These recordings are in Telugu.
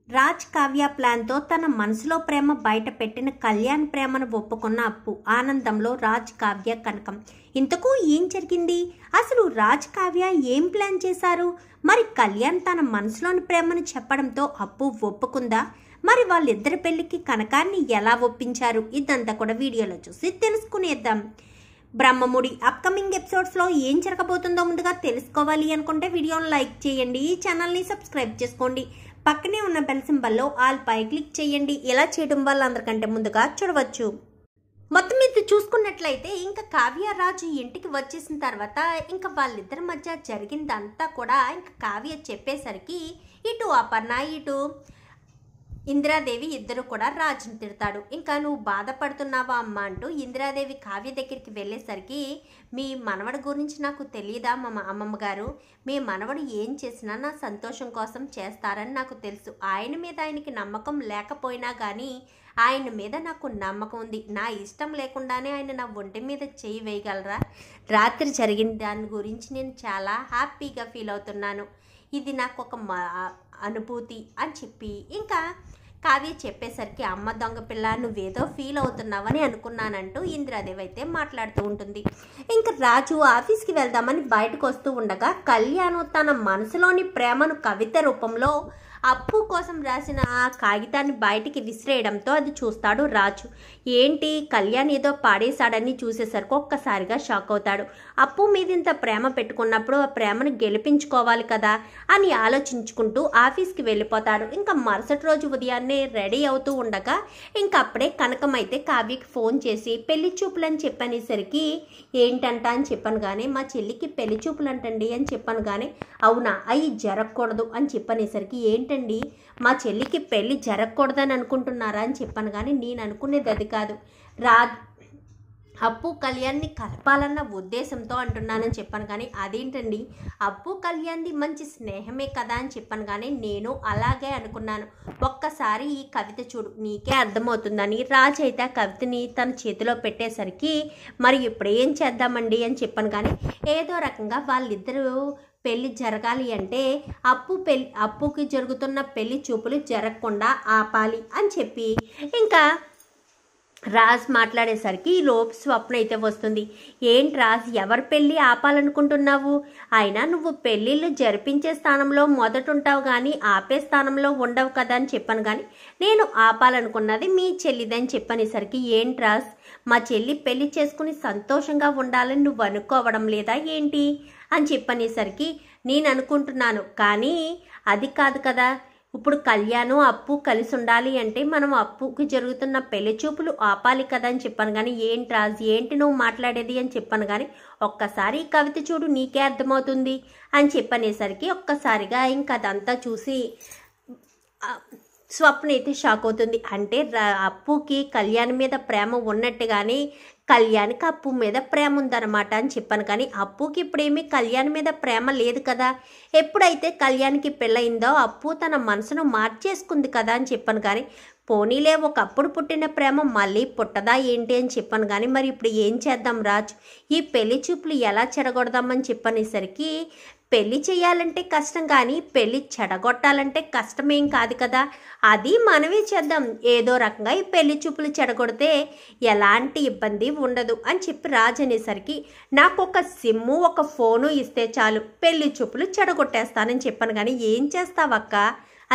రాజ్ కావ్య ప్లాన్తో తన మనసులో ప్రేమ బయట పెట్టిన కళ్యాణ్ ప్రేమను ఒప్పుకున్న అప్పు ఆనందంలో రాజ్ కావ్య కనకం. ఇంతకు ఏం జరిగింది? అసలు రాజ్ కావ్య ఏం ప్లాన్ చేశారు? మరి కళ్యాణ్ తన మనసులోని ప్రేమను చెప్పడంతో అప్పు ఒప్పుకుందా? మరి వాళ్ళిద్దరి పెళ్లికి కనకాన్ని ఎలా ఒప్పించారు? ఇదంతా కూడా వీడియోలో చూసి తెలుసుకునేద్దాం. బ్రహ్మముడి అప్కమింగ్ ఎపిసోడ్స్లో ఏం జరగబోతుందో ముందుగా తెలుసుకోవాలి అనుకుంటే వీడియోని లైక్ చేయండి, ఈ ఛానల్ని సబ్స్క్రైబ్ చేసుకోండి, పక్కనే ఉన్న బెల్ సింబల్లో ఆల్ పై క్లిక్ చేయండి. ఇలా చేయడం వల్ల అందరికంటే ముందుగా చూడవచ్చు. మొత్తం మీద చూసుకున్నట్లయితే ఇంకా కావ్య రాజు ఇంటికి వచ్చేసిన తర్వాత ఇంకా వాళ్ళిద్దరి మధ్య జరిగిందంతా కూడా ఇంకా కావ్య చెప్పేసరికి ఇటు అపర్ణ ఇటు ఇందిరాదేవి ఇద్దరు కూడా రాజుని తిడతాడు. ఇంకా నువ్వు బాధపడుతున్నావా అమ్మ అంటూ ఇందిరాదేవి కావ్య దగ్గరికి వెళ్ళేసరికి మీ మనవడి గురించి నాకు తెలియదా అమ్మమ్మ గారు? మీ మనవడు ఏం చేసినా నా సంతోషం కోసం చేస్తారని నాకు తెలుసు. ఆయన మీద ఆయనకి నమ్మకం లేకపోయినా కానీ ఆయన మీద నాకు నమ్మకం ఉంది. నా ఇష్టం లేకుండానే ఆయన నా ఒంటి మీద చేయి వేయగలరా? రాత్రి జరిగిన దాని గురించి నేను చాలా హ్యాపీగా ఫీల్ అవుతున్నాను. ఇది నాకు ఒక అనుభూతి అని చెప్పి ఇంకా కావ్య చెప్పేసరికి అమ్మ దొంగ పిల్ల నువ్వేదో ఫీల్ అవుతున్నావని అనుకున్నానంటూ ఇందిరాదేవి అయితే మాట్లాడుతూ ఉంటుంది. ఇంకా రాజు ఆఫీస్కి వెళ్దామని బయటకు వస్తూ ఉండగా కళ్యాణ్ తన మనసులోని ప్రేమను కవిత రూపంలో అప్పు కోసం రాసిన ఆ కాగితాన్ని బయటికి విసిరేయడంతో అది చూస్తాడు రాజు. ఏంటి కళ్యాణ్ ఏదో పాడేశాడని చూసేసరికి ఒక్కసారిగా షాక్ అవుతాడు. అప్పు మీద ఇంత ప్రేమ పెట్టుకున్నప్పుడు ఆ ప్రేమను గెలిపించుకోవాలి కదా అని ఆలోచించుకుంటూ ఆఫీస్కి వెళ్ళిపోతాడు. ఇంకా మరుసటి రోజు ఉదయాన్నే రెడీ అవుతూ ఉండగా ఇంకా అప్పుడే కనకం అయితే కావ్యకి ఫోన్ చేసి పెళ్లి చూపులని చెప్పనేసరికి ఏంటంట అని చెప్పాను కానీ మా చెల్లికి పెళ్లి చూపులు అంటండి అని చెప్పాను కానీ అవునా అవి జరగకూడదు అని చెప్పనేసరికి ఏంటండి మా చెల్లికి పెళ్లి జరగకూడదని అనుకుంటున్నారా అని చెప్పాను కానీ నేను అనుకునేది అది కాదు, అప్పు కళ్యాణ్ని కలపాలన్న ఉద్దేశంతో అంటున్నానని చెప్పాను కానీ అదేంటండి అప్పు కళ్యాణ్ది మంచి స్నేహమే కదా అని చెప్పాను కానీ నేను అలాగే అనుకున్నాను. ఒక్కసారి ఈ కవిత చూడు నీకే అర్థమవుతుందని రాజు అయితే ఆ కవితని తన చేతిలో పెట్టేసరికి మరి ఇప్పుడు ఏం చేద్దామండి అని చెప్పాను కానీ ఏదో రకంగా వాళ్ళిద్దరూ పెళ్ళి జరగాలి అంటే అప్పుకి జరుగుతున్న పెళ్లి చూపులు జరగకుండా ఆపాలి అని చెప్పి ఇంకా రాజ్ మాట్లాడేసరికి లోపు స్వప్న అయితే వస్తుంది. ఏంటి రాజ్ ఎవరి పెళ్ళి ఆపాలనుకుంటున్నావు? అయినా నువ్వు పెళ్ళిళ్ళు జరిపించే స్థానంలో మొదట ఉంటావు కానీ ఆపే స్థానంలో ఉండవు కదా అని చెప్పాను కానీ నేను ఆపాలనుకున్నది మీ చెల్లిదని చెప్పనేసరికి ఏంటి రాజ్ మా చెల్లి పెళ్లి చేసుకుని సంతోషంగా ఉండాలని నువ్వు అనుకోవడం లేదా ఏంటి అని చెప్పనేసరికి నేను అనుకుంటున్నాను కానీ అది కాదు కదా, ఇప్పుడు కళ్యాణం అప్పు కలిసి ఉండాలి అంటే మనం అప్పుకి జరుగుతున్న పెళ్లి చూపులు ఆపాలి కదా అని చెప్పాను కానీ ఏంటి రాజు ఏంటి నువ్వు మాట్లాడేది అని చెప్పాను కానీ ఒక్కసారి ఈ కవిత చూడు నీకే అర్థమవుతుంది అని చెప్పనేసరికి ఒక్కసారిగా ఇంకా అదంతా చూసి స్వప్న అయితే షాక్ అవుతుంది. అంటే అప్పుకి కళ్యాణ్ మీద ప్రేమ ఉన్నట్టుగానే కళ్యాణ్కి అప్పు మీద ప్రేమ ఉందన్నమాట అని చెప్పాను కానీ అప్పుకి ఇప్పుడేమీ కళ్యాణ్ మీద ప్రేమ లేదు కదా. ఎప్పుడైతే కళ్యాణ్కి పెళ్ళయిందో అప్పు తన మనసును మార్చేసుకుంది కదా అని చెప్పాను కానీ పోనీలే ఒకప్పుడు పుట్టిన ప్రేమ మళ్ళీ పుట్టదా ఏంటి అని చెప్పాను కానీ మరి ఇప్పుడు ఏం చేద్దాం రాజ్ ఈ పెళ్లి చూపులు ఎలా చెడగొడదామని చెప్పనేసరికి పెళ్లి చేయాలంటే కష్టం కానీ పెళ్లి చెడగొట్టాలంటే కష్టమేం కాదు కదా, అది మనమే చేద్దాం. ఏదో రకంగా ఈ పెళ్లి చూపులు చెడగొడితే ఎలాంటి ఇబ్బంది ఉండదు అని చెప్పి రాజు అనేసరికి నాకు ఒక సిమ్ము ఒక ఫోను ఇస్తే చాలు పెళ్లి చూపులు చెడగొట్టేస్తానని చెప్పాను కానీ ఏం చేస్తావక్క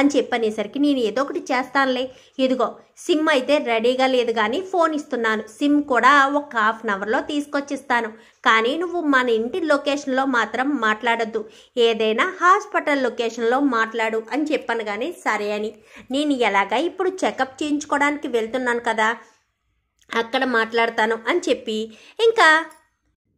అని చెప్పనేసరికి నేను ఏదో ఒకటి చేస్తానులే, ఇదిగో సిమ్ అయితే రెడీగా లేదు కానీ ఫోన్ ఇస్తున్నాను, సిమ్ కూడా ఒక ½ అవర్లో తీసుకొచ్చిస్తాను కానీ నువ్వు మన ఇంటి లొకేషన్లో మాత్రం మాట్లాడద్దు, ఏదైనా హాస్పిటల్ లొకేషన్లో మాట్లాడు అని చెప్పాను కానీ సరే అని నేను ఎలాగా ఇప్పుడు చెకప్ చేయించుకోవడానికి వెళ్తున్నాను కదా అక్కడ మాట్లాడతాను అని చెప్పి ఇంకా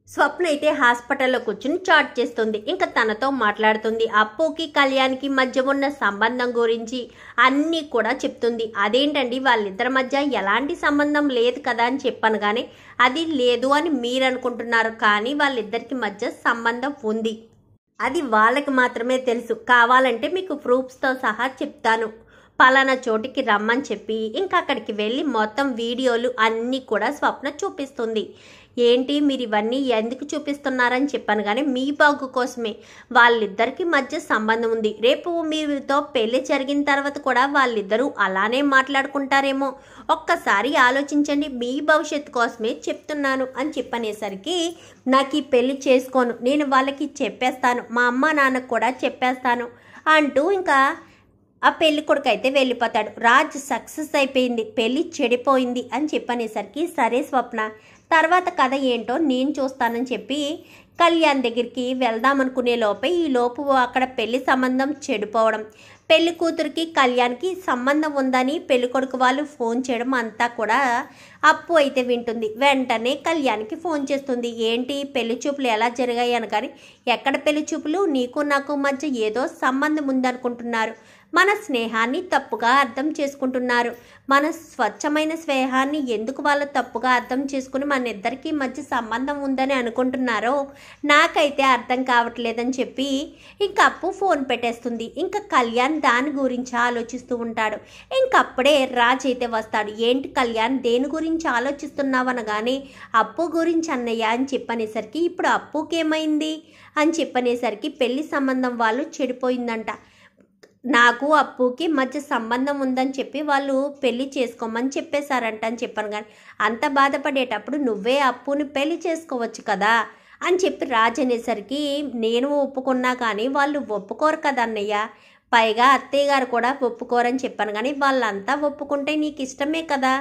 స్వప్న అయితే హాస్పిటల్లో కూర్చుని చాట్ చేస్తుంది. ఇంకా తనతో మాట్లాడుతుంది. అప్పుకి కళ్యాణ్కి మధ్య ఉన్న సంబంధం గురించి అన్నీ కూడా చెప్తుంది. అదేంటండి వాళ్ళిద్దరి మధ్య ఎలాంటి సంబంధం లేదు కదా అని చెప్పాను కానీ అది లేదు అని మీరు అనుకుంటున్నారు కానీ వాళ్ళిద్దరికి మధ్య సంబంధం ఉంది, అది వాళ్ళకి మాత్రమే తెలుసు. కావాలంటే మీకు ప్రూఫ్స్తో సహా చెప్తాను, పలానా చోటికి రమ్మని చెప్పి ఇంకా అక్కడికి వెళ్ళి మొత్తం వీడియోలు అన్నీ కూడా స్వప్న చూపిస్తుంది. ఏంటి మీరు ఇవన్నీ ఎందుకు చూపిస్తున్నారని చెప్పాను. కానీ మీ బాగు కోసమే. వాళ్ళిద్దరికి మధ్య సంబంధం ఉంది. రేపు మీతో పెళ్లి జరిగిన తర్వాత కూడా వాళ్ళిద్దరూ అలానే మాట్లాడుకుంటారేమో. ఒక్కసారి ఆలోచించండి. మీ భవిష్యత్తు కోసమే చెప్తున్నాను అని చెప్పనేసరికి, నాకు ఈ పెళ్లి చేసుకోను, నేను వాళ్ళకి చెప్పేస్తాను, మా అమ్మ నాన్నకు కూడా చెప్పేస్తాను అంటూ ఇంకా ఆ పెళ్లి కొడుకు అయితే వెళ్ళిపోతాడు. రాజ్ సక్సెస్ అయిపోయింది, పెళ్లి చెడిపోయింది అని చెప్పనేసరికి, సరే స్వప్న, తర్వాత కథ ఏంటో నేను చూస్తానని చెప్పి కళ్యాణ్ దగ్గరికి వెళ్దామనుకునే లోపే ఈ లోపు అక్కడ పెళ్లి సంబంధం చెడిపోవడం, పెళ్లి కూతురికి కళ్యాణ్కి సంబంధం ఉందని పెళ్లి కొడుకు వాళ్ళు ఫోన్ చేయడం అంతా కూడా అప్పు అయితే వింటుంది. వెంటనే కళ్యాణ్కి ఫోన్ చేస్తుంది. ఏంటి పెళ్లి చూపులు ఎలా జరిగాయి అనగాని, ఎక్కడ పెళ్లి చూపులు, నీకు నాకు మధ్య ఏదో సంబంధం ఉందనుకుంటున్నారు, మన స్నేహాన్ని తప్పుగా అర్థం చేసుకుంటున్నారు, మన స్వచ్ఛమైన స్నేహాన్ని ఎందుకు వాళ్ళు తప్పుగా అర్థం చేసుకుని మన ఇద్దరికి మధ్య సంబంధం ఉందని అనుకుంటున్నారో నాకైతే అర్థం కావట్లేదని చెప్పి ఇంకా అప్పు ఫోన్ పెట్టేస్తుంది. ఇంకా కళ్యాణ్ దాని గురించి ఆలోచిస్తూ ఉంటాడు. ఇంకప్పుడే రాజ్ అయితే వస్తాడు. ఏంటి కళ్యాణ్, దేని గురించి ఆలోచిస్తున్నావు అనగానే, అప్పు గురించి అన్నయ్య అని చెప్పనేసరికి, ఇప్పుడు అప్పుకేమైంది అని చెప్పనేసరికి, పెళ్లి సంబంధం వాళ్ళు చెడిపోయిందంట, నాకు అప్పుకి మధ్య సంబంధం ఉందని చెప్పి వాళ్ళు పెళ్లి చేసుకోమని చెప్పేశారంట అని చెప్పాను. కానీ అంత బాధపడేటప్పుడు నువ్వే అప్పుని పెళ్లి చేసుకోవచ్చు కదా అని చెప్పి రాజ్ అనేసరికి, నేను ఒప్పుకున్నా కానీ వాళ్ళు ఒప్పుకోరు కదా అన్నయ్య, పైగా అత్తయ్య గారు కూడా ఒప్పుకోరని చెప్పాను. కానీ వాళ్ళంతా ఒప్పుకుంటే నీకు ఇష్టమే కదా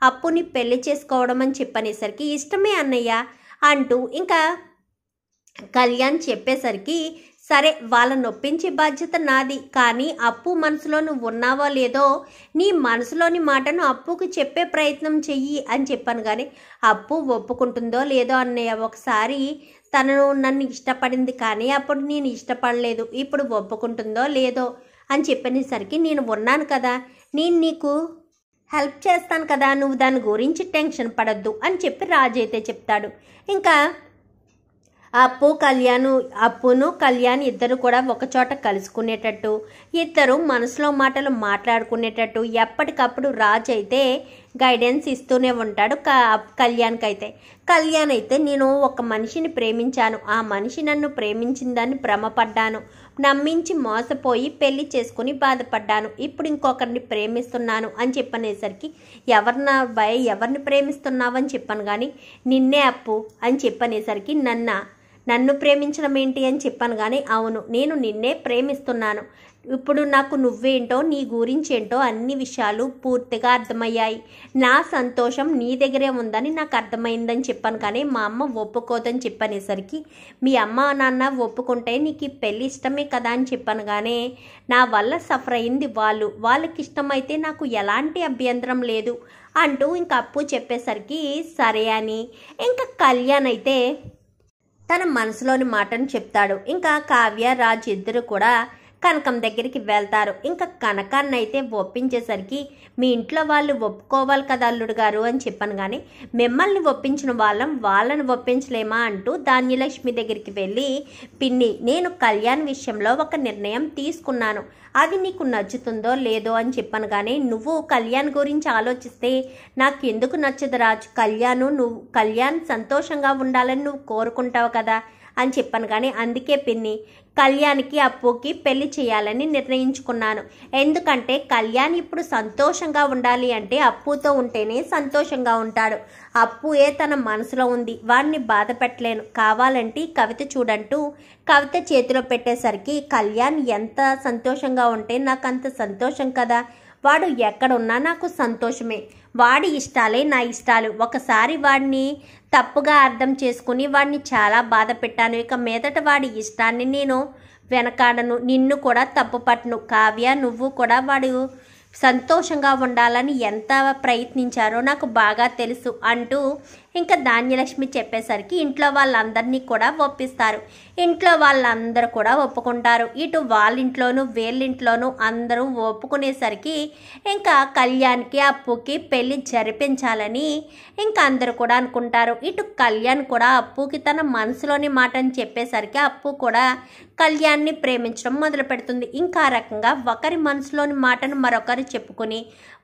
అప్పుని పెళ్లి చేసుకోవడం అని చెప్పనేసరికి, ఇష్టమే అన్నయ్య అంటూ ఇంకా కళ్యాణ్ చెప్పేసరికి, సరే వాళ్ళని ఒప్పించే బాధ్యత నాది, కానీ అప్పు మనసులో నువ్వు ఉన్నావో లేదో నీ మనసులోని మాటను అప్పుకి చెప్పే ప్రయత్నం చెయ్యి అని చెప్పాను. కానీ అప్పు ఒప్పుకుంటుందో లేదో అన్నయ్య, ఒకసారి తను నన్ను ఇష్టపడింది కానీ అప్పుడు నేను ఇష్టపడలేదు, ఇప్పుడు ఒప్పుకుంటుందో లేదో అని చెప్పనేసరికి, నేను ఉన్నాను కదా, నేను నీకు హెల్ప్ చేస్తాను కదా, నువ్వు దాని గురించి టెన్షన్ పడద్దు అని చెప్పి రాజు అయితే చెప్తాడు. ఇంకా అప్పును కళ్యాణ్ ఇద్దరు కూడా ఒకచోట కలుసుకునేటట్టు, ఇద్దరు మనసులో మాటలు మాట్లాడుకునేటట్టు ఎప్పటికప్పుడు రాజ్ అయితే గైడెన్స్ ఇస్తూనే ఉంటాడు కళ్యాణ్ అయితే నేను ఒక మనిషిని ప్రేమించాను, ఆ మనిషి నన్ను ప్రేమించిందని భ్రమపడ్డాను, నమ్మించి మోసపోయి పెళ్లి చేసుకుని బాధపడ్డాను, ఇప్పుడు ఇంకొకరిని ప్రేమిస్తున్నాను అని చెప్పనేసరికి, ఎవరిని ప్రేమిస్తున్నావని చెప్పాను. కానీ నిన్నే అప్పు అని చెప్పనేసరికి, నన్ను ప్రేమించడం ఏంటి అని చెప్పాను. కానీ అవును, నేను నిన్నే ప్రేమిస్తున్నాను, ఇప్పుడు నాకు నువ్వేంటో నీ గురించి ఏంటో అన్ని విషయాలు పూర్తిగా అర్థమయ్యాయి, నా సంతోషం నీ దగ్గరే ఉందని నాకు అర్థమైందని చెప్పాను. కానీ మా అమ్మ ఒప్పుకోదని చెప్పనేసరికి, మీ అమ్మ నాన్న ఒప్పుకుంటే నీకు ఈ పెళ్ళి ఇష్టమే కదా అని చెప్పాను. కానీ నా వల్ల సఫర్ అయింది వాళ్ళకి ఇష్టమైతే నాకు ఎలాంటి అభ్యంతరం లేదు అంటూ ఇంకా అప్పు చెప్పేసరికి సరే అని ఇంకా కళ్యాణ్ అయితే తన మనసులోని మాటను చెప్తాడు. ఇంకా కావ్య రాజ్ ఇద్దరు కూడా కనకం దగ్గరికి వెళ్తారు. ఇంకా కనకాన్ని అయితే ఒప్పించేసరికి, మీ ఇంట్లో వాళ్ళు ఒప్పుకోవాలి కదా అల్లుడు గారు అని చెప్పాను. కానీ మిమ్మల్ని ఒప్పించిన వాళ్ళని ఒప్పించలేమా అంటూ ధాన్యలక్ష్మి దగ్గరికి వెళ్ళి, పిన్ని, నేను కళ్యాణ్ విషయంలో ఒక నిర్ణయం తీసుకున్నాను, అది నీకు నచ్చుతుందో లేదో అని చెప్పాను. కానీ నువ్వు కళ్యాణ్ గురించి ఆలోచిస్తే నాకు ఎందుకు నచ్చదు రాజ్, కళ్యాణ్ సంతోషంగా ఉండాలని నువ్వు కోరుకుంటావు కదా అని చెప్పాను. కానీ అందుకే పిన్ని, కళ్యాణ్కి అప్పుకి పెళ్లి చేయాలని నిర్ణయించుకున్నాను, ఎందుకంటే కళ్యాణ్ ఇప్పుడు సంతోషంగా ఉండాలి అంటే అప్పుతో ఉంటేనే సంతోషంగా ఉంటాడు, అప్పుయే తన మనసులో ఉంది, వాడిని బాధ పెట్టలేను, కావాలంటే కవిత చూడంటూ కవిత చేతిలో పెట్టేసరికి, కళ్యాణ్ ఎంత సంతోషంగా ఉంటే నాకు అంత సంతోషం కదా, వాడు ఎక్కడున్నా నాకు సంతోషమే, వాడి ఇష్టాలే నా ఇష్టాలు, ఒకసారి వాడిని తప్పుగా అర్థం చేసుకుని వాడిని చాలా బాధ పెట్టాను, ఇక మీదట వాడి ఇష్టాన్ని నేను వెనకాడను, నిన్ను కూడా తప్పు పట్టను, కావ్య నువ్వు కూడా వాడు సంతోషంగా ఉండాలని ఎంత ప్రయత్నించారో నాకు బాగా తెలుసు అంటూ ఇంకా ధాన్యలక్ష్మి చెప్పేసరికి ఇంట్లో వాళ్ళందరినీ కూడా ఒప్పిస్తారు. ఇంట్లో వాళ్ళందరూ కూడా ఒప్పుకుంటారు. ఇటు వాళ్ళింట్లోనూ వీళ్ళింట్లోనూ అందరూ ఒప్పుకునేసరికి ఇంకా కళ్యాణ్కి అప్పుకి పెళ్లి జరిపించాలని ఇంకా అందరూ కూడా అనుకుంటారు. ఇటు కళ్యాణ్ కూడా అప్పుకి తన మనసులోని మాటని చెప్పేసరికి అప్పు కూడా కళ్యాణ్ని ప్రేమించడం మొదలు పెడుతుంది. ఇంకా రకంగా ఒకరి మనసులోని మాటను మరొకరు చెప్పుకొని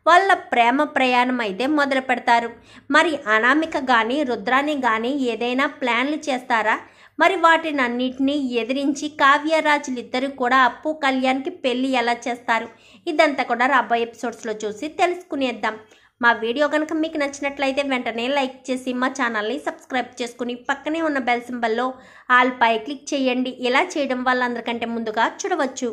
వాళ్ళ ప్రేమ ప్రయాణం అయితే మొదలు పెడతారు. మరి అనామిక కానీ రుద్రాని కానీ ఏదైనా ప్లాన్లు చేస్తారా? మరి వాటిని అన్నిటినీ ఎదిరించి కావ్యరాజులిద్దరూ కూడా అప్పు కళ్యాణ్కి పెళ్లి ఎలా చేస్తారు? ఇదంతా కూడా రాబోయే ఎపిసోడ్స్లో చూసి తెలుసుకునేద్దాం. మా వీడియో కనుక మీకు నచ్చినట్లయితే వెంటనే లైక్ చేసి మా ఛానల్ని సబ్స్క్రైబ్ చేసుకుని పక్కనే ఉన్న బెల్ సింబల్లో ఆల్ పై క్లిక్ చేయండి. ఇలా చేయడం వల్ల అందరికంటే ముందుగా చూడవచ్చు.